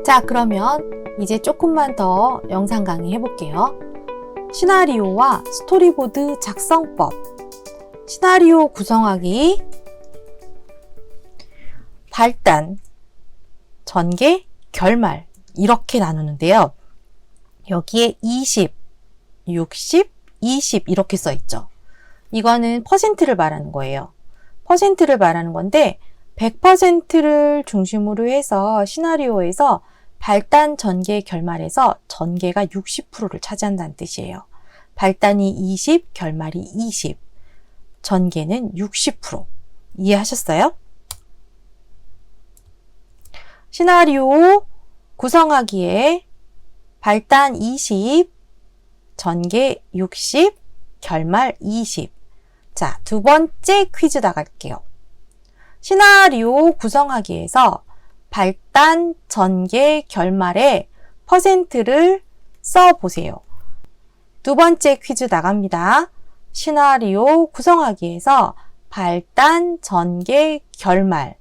자, 그러면 이제 조금만 더 영상 강의 해볼게요. 시나리오와 스토리보드 작성법. 시나리오 구성하기, 발단, 전개, 결말 이렇게 나누는데요. 여기에 20, 60, 20 이렇게 써 있죠. 이거는 퍼센트를 말하는 거예요. 퍼센트를 말하는 건데 100%를 중심으로 해서 시나리오에서 발단, 전개, 결말에서 전개가 60%를 차지한다는 뜻이에요. 발단이 20, 결말이 20, 전개는 60%. 이해하셨어요? 시나리오 구성하기에 발단 20, 전개 60, 결말 20. 자, 두 번째 퀴즈 나갈게요. 시나리오 구성하기에서 발단, 전개, 결말에 퍼센트를 써보세요. 두 번째 퀴즈 나갑니다. 시나리오 구성하기에서 발단, 전개, 결말.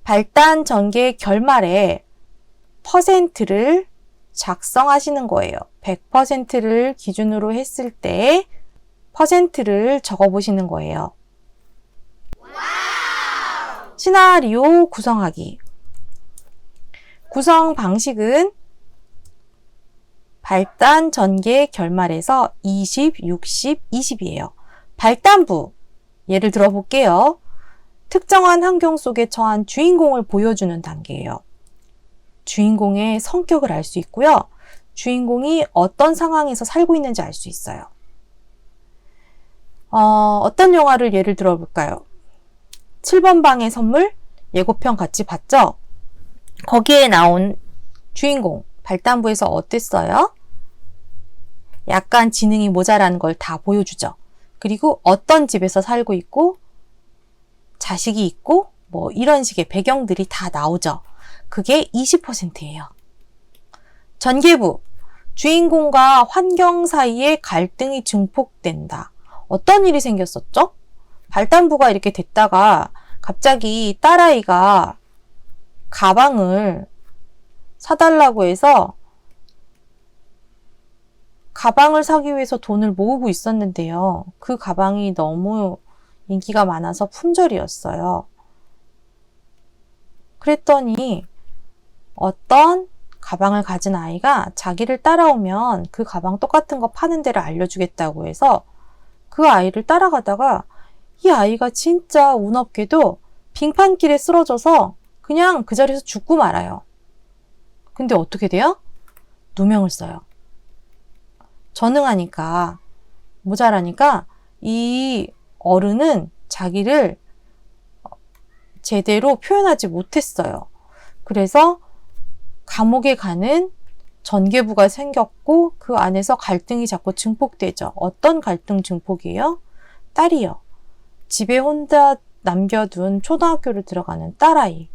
발단, 전개, 결말에 퍼센트를 작성하시는 거예요. 100%를 기준으로 했을 때 퍼센트를 적어보시는 거예요. 시나리오 구성하기. 구성 방식은 발단, 전개, 결말에서 20, 60, 20이에요. 발단부, 예를 들어 볼게요. 특정한 환경 속에 처한 주인공을 보여주는 단계예요. 주인공의 성격을 알 수 있고요. 주인공이 어떤 상황에서 살고 있는지 알 수 있어요. 어떤 영화를 예를 들어 볼까요? 7번 방의 선물 예고편 같이 봤죠? 거기에 나온 주인공 발단부에서 어땠어요? 약간 지능이 모자란 걸 다 보여주죠. 그리고 어떤 집에서 살고 있고 자식이 있고 뭐 이런 식의 배경들이 다 나오죠. 그게 20%예요. 전개부, 주인공과 환경 사이에 갈등이 증폭된다. 어떤 일이 생겼었죠? 발단부가 이렇게 됐다가 갑자기 딸아이가 가방을 사달라고 해서 가방을 사기 위해서 돈을 모으고 있었는데요. 그 가방이 너무 인기가 많아서 품절이었어요. 그랬더니 어떤 가방을 가진 아이가 자기를 따라오면 그 가방 똑같은 거 파는 데를 알려주겠다고 해서 그 아이를 따라가다가 이 아이가 진짜 운 없게도 빙판길에 쓰러져서 그냥 그 자리에서 죽고 말아요. 근데 어떻게 돼요? 누명을 써요. 전능하니까, 모자라니까 이 어른은 자기를 제대로 표현하지 못했어요. 그래서 감옥에 가는 전개부가 생겼고 그 안에서 갈등이 자꾸 증폭되죠. 어떤 갈등 증폭이에요? 딸이요. 집에 혼자 남겨둔 초등학교를 들어가는 딸아이.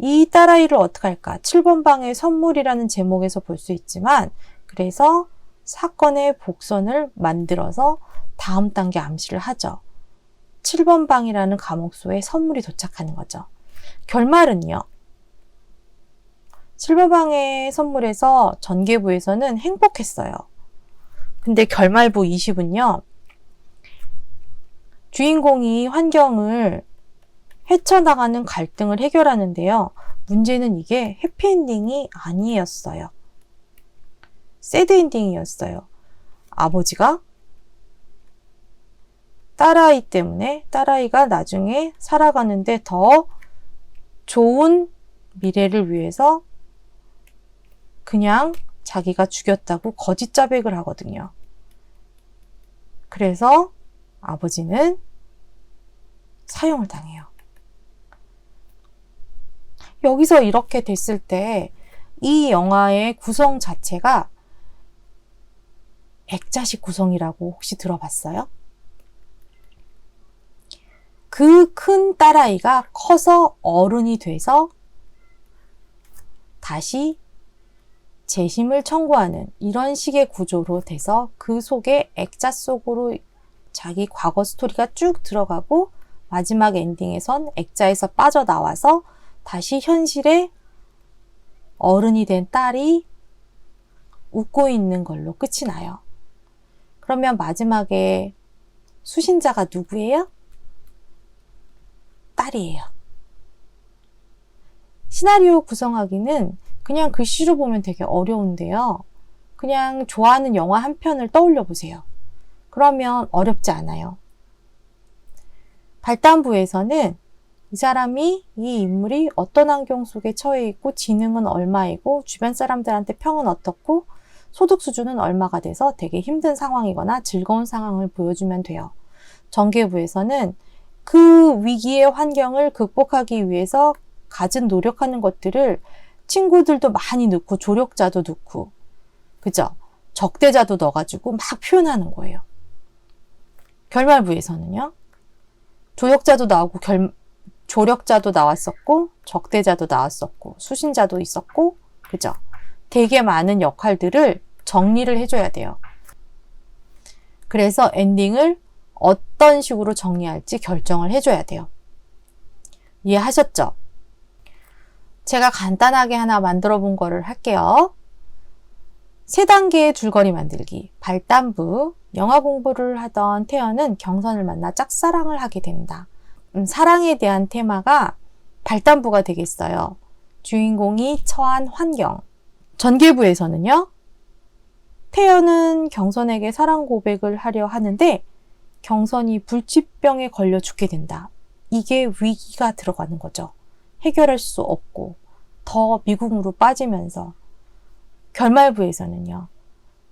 이 딸아이를 어떻게 할까? 7번 방의 선물이라는 제목에서 볼 수 있지만 그래서 사건의 복선을 만들어서 다음 단계 암시를 하죠. 7번 방이라는 감옥소에 선물이 도착하는 거죠. 결말은요. 7번 방의 선물에서 전개부에서는 행복했어요. 근데 결말부 20은요. 주인공이 환경을 헤쳐나가는 갈등을 해결하는데요. 문제는 이게 해피엔딩이 아니었어요. 새드엔딩이었어요. 아버지가 딸아이 때문에 딸아이가 나중에 살아가는데 더 좋은 미래를 위해서 그냥 자기가 죽였다고 거짓 자백을 하거든요. 그래서 아버지는 사형을 당해요. 여기서 이렇게 됐을 때 이 영화의 구성 자체가 액자식 구성이라고 혹시 들어봤어요? 그 큰 딸아이가 커서 어른이 돼서 다시 재심을 청구하는 이런 식의 구조로 돼서 그 속에 액자 속으로 자기 과거 스토리가 쭉 들어가고 마지막 엔딩에선 액자에서 빠져나와서 다시 현실에 어른이 된 딸이 웃고 있는 걸로 끝이 나요. 그러면 마지막에 수신자가 누구예요? 딸이에요. 시나리오 구성하기는 그냥 글씨로 보면 되게 어려운데요. 그냥 좋아하는 영화 한 편을 떠올려 보세요. 그러면 어렵지 않아요. 발단부에서는 이 사람이, 이 인물이 어떤 환경 속에 처해 있고 지능은 얼마이고 주변 사람들한테 평은 어떻고 소득 수준은 얼마가 돼서 되게 힘든 상황이거나 즐거운 상황을 보여주면 돼요. 전개부에서는 그 위기의 환경을 극복하기 위해서 가진 노력하는 것들을 친구들도 많이 넣고 조력자도 넣고 그죠? 적대자도 넣어가지고 막 표현하는 거예요. 결말부에서는요. 조력자도 나오고 조력자도 나왔었고 적대자도 나왔었고 수신자도 있었고 그죠? 되게 많은 역할들을 정리를 해줘야 돼요. 그래서 엔딩을 어떤 식으로 정리할지 결정을 해줘야 돼요. 이해하셨죠? 제가 간단하게 하나 만들어 본 거를 할게요. 3단계의 줄거리 만들기. 발단부. 영화 공부를 하던 태연은 경선을 만나 짝사랑을 하게 된다. 사랑에 대한 테마가 발단부가 되겠어요. 주인공이 처한 환경. 전개부에서는요. 태연은 경선에게 사랑 고백을 하려 하는데 경선이 불치병에 걸려 죽게 된다. 이게 위기가 들어가는 거죠. 해결할 수 없고 더 미궁으로 빠지면서 결말부에서는요.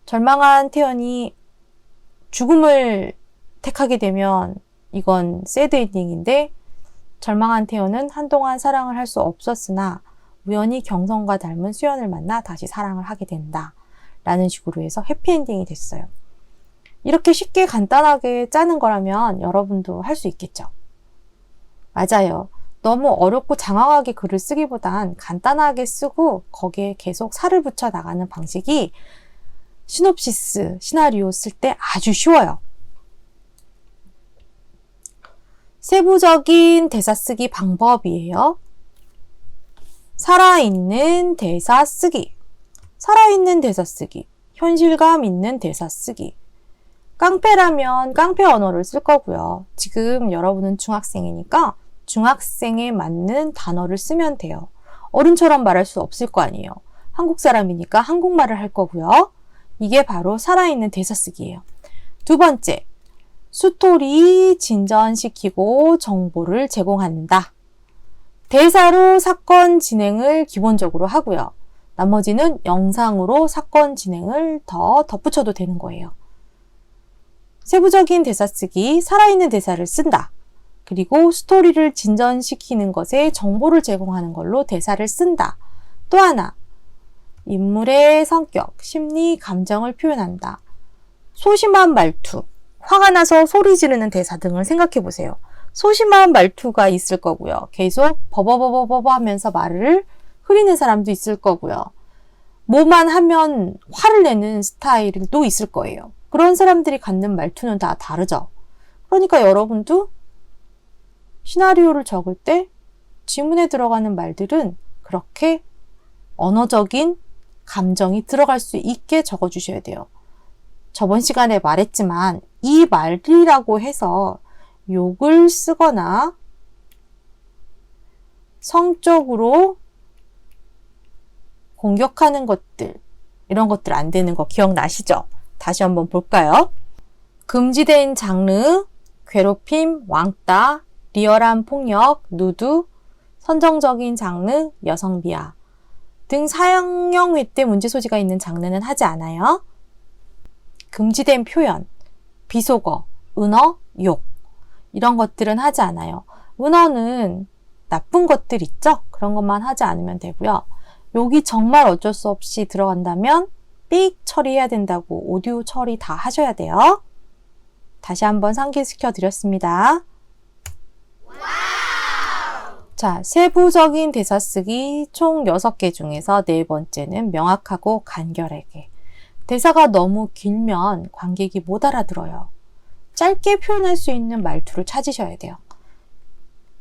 절망한 태연이 죽음을 택하게 되면 이건 새드 엔딩인데 절망한 태연은 한동안 사랑을 할 수 없었으나 우연히 경선과 닮은 수연을 만나 다시 사랑을 하게 된다. 라는 식으로 해서 해피엔딩이 됐어요. 이렇게 쉽게 간단하게 짜는 거라면 여러분도 할 수 있겠죠. 맞아요. 너무 어렵고 장황하게 글을 쓰기보단 간단하게 쓰고 거기에 계속 살을 붙여 나가는 방식이 시놉시스, 시나리오 쓸 때 아주 쉬워요. 세부적인 대사 쓰기 방법이에요. 살아있는 대사 쓰기. 살아있는 대사 쓰기. 현실감 있는 대사 쓰기. 깡패라면 깡패 언어를 쓸 거고요. 지금 여러분은 중학생이니까 중학생에 맞는 단어를 쓰면 돼요. 어른처럼 말할 수 없을 거 아니에요. 한국 사람이니까 한국말을 할 거고요. 이게 바로 살아있는 대사 쓰기예요. 두 번째, 스토리 진전시키고 정보를 제공한다. 대사로 사건 진행을 기본적으로 하고요. 나머지는 영상으로 사건 진행을 더 덧붙여도 되는 거예요. 세부적인 대사 쓰기, 살아있는 대사를 쓴다. 그리고 스토리를 진전시키는 것에 정보를 제공하는 걸로 대사를 쓴다. 또 하나, 인물의 성격, 심리, 감정을 표현한다. 소심한 말투, 화가 나서 소리 지르는 대사 등을 생각해 보세요. 소심한 말투가 있을 거고요. 계속 버버버버버 하면서 말을 흐리는 사람도 있을 거고요. 뭐만 하면 화를 내는 스타일도 있을 거예요. 그런 사람들이 갖는 말투는 다 다르죠. 그러니까 여러분도 시나리오를 적을 때 지문에 들어가는 말들은 그렇게 언어적인 감정이 들어갈 수 있게 적어주셔야 돼요. 저번 시간에 말했지만 이 말이라고 해서 욕을 쓰거나 성적으로 공격하는 것들, 이런 것들 안 되는 거 기억나시죠? 다시 한번 볼까요? 금지된 장르, 괴롭힘, 왕따, 리얼한 폭력, 누드, 선정적인 장르, 여성 비하 등 사형형 회 때 문제 소지가 있는 장르는 하지 않아요. 금지된 표현, 비속어, 은어, 욕 이런 것들은 하지 않아요. 은어는 나쁜 것들 있죠? 그런 것만 하지 않으면 되고요. 욕이 정말 어쩔 수 없이 들어간다면 삑 처리해야 된다고 오디오 처리 다 하셔야 돼요. 다시 한번 상기시켜 드렸습니다. 자, 세부적인 대사 쓰기 총 6개 중에서 4번째는 명확하고 간결하게. 대사가 너무 길면 관객이 못 알아들어요. 짧게 표현할 수 있는 말투를 찾으셔야 돼요.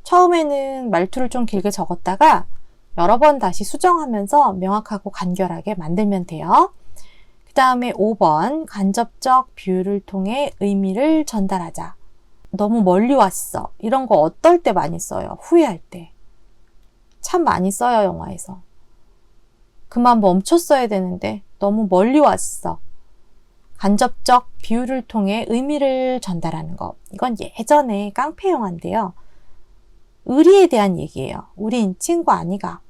처음에는 말투를 좀 길게 적었다가 여러 번 다시 수정하면서 명확하고 간결하게 만들면 돼요. 그 다음에 5번 간접적 비유를 통해 의미를 전달하자. 너무 멀리 왔어. 이런 거 어떨 때 많이 써요? 후회할 때. 참 많이 써요, 영화에서. 그만 멈췄어야 되는데 너무 멀리 왔어. 간접적 비유를 통해 의미를 전달하는 것. 이건 예전에 깡패 영화인데요. 의리에 대한 얘기예요. 우린 친구 아니가.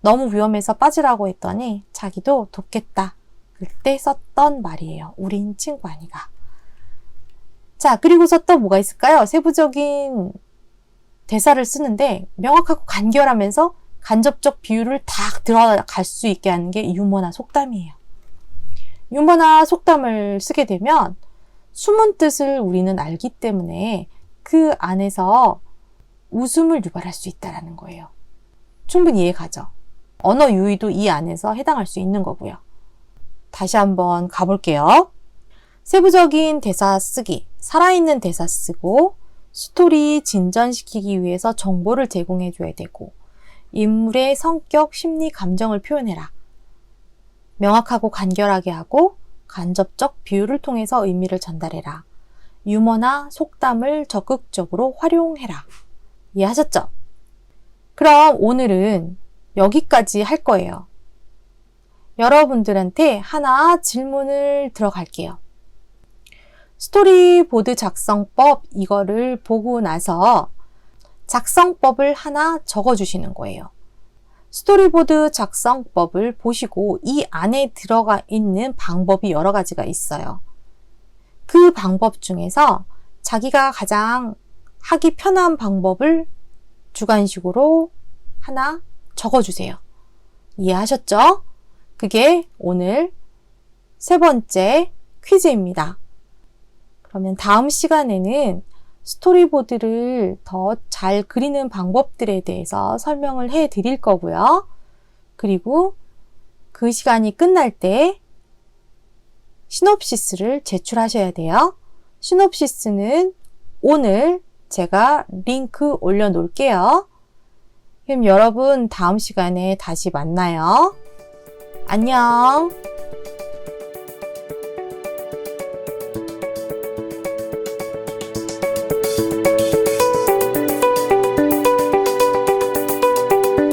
너무 위험해서 빠지라고 했더니 자기도 돕겠다. 그때 썼던 말이에요. 우린 친구 아니가. 자, 그리고서 또 뭐가 있을까요? 세부적인 대사를 쓰는데 명확하고 간결하면서 간접적 비유를 딱 들어갈 수 있게 하는 게 유머나 속담이에요. 유머나 속담을 쓰게 되면 숨은 뜻을 우리는 알기 때문에 그 안에서 웃음을 유발할 수 있다는 거예요. 충분히 이해가죠? 언어 유희도 이 안에서 해당할 수 있는 거고요. 다시 한번 가볼게요. 세부적인 대사 쓰기, 살아있는 대사 쓰고 스토리 진전시키기 위해서 정보를 제공해줘야 되고 인물의 성격, 심리, 감정을 표현해라. 명확하고 간결하게 하고 간접적 비유를 통해서 의미를 전달해라. 유머나 속담을 적극적으로 활용해라. 이해하셨죠? 그럼 오늘은 여기까지 할 거예요. 여러분들한테 하나 질문을 들어갈게요. 스토리보드 작성법 이거를 보고 나서 작성법을 하나 적어주시는 거예요. 스토리보드 작성법을 보시고 이 안에 들어가 있는 방법이 여러 가지가 있어요. 그 방법 중에서 자기가 가장 하기 편한 방법을 주관식으로 하나 적어주세요. 이해하셨죠? 그게 오늘 세 번째 퀴즈입니다. 그러면 다음 시간에는 스토리보드를 더 잘 그리는 방법들에 대해서 설명을 해 드릴 거고요. 그리고 그 시간이 끝날 때 시놉시스를 제출하셔야 돼요. 시놉시스는 오늘 제가 링크 올려놓을게요. 그럼 여러분 다음 시간에 다시 만나요. 안녕.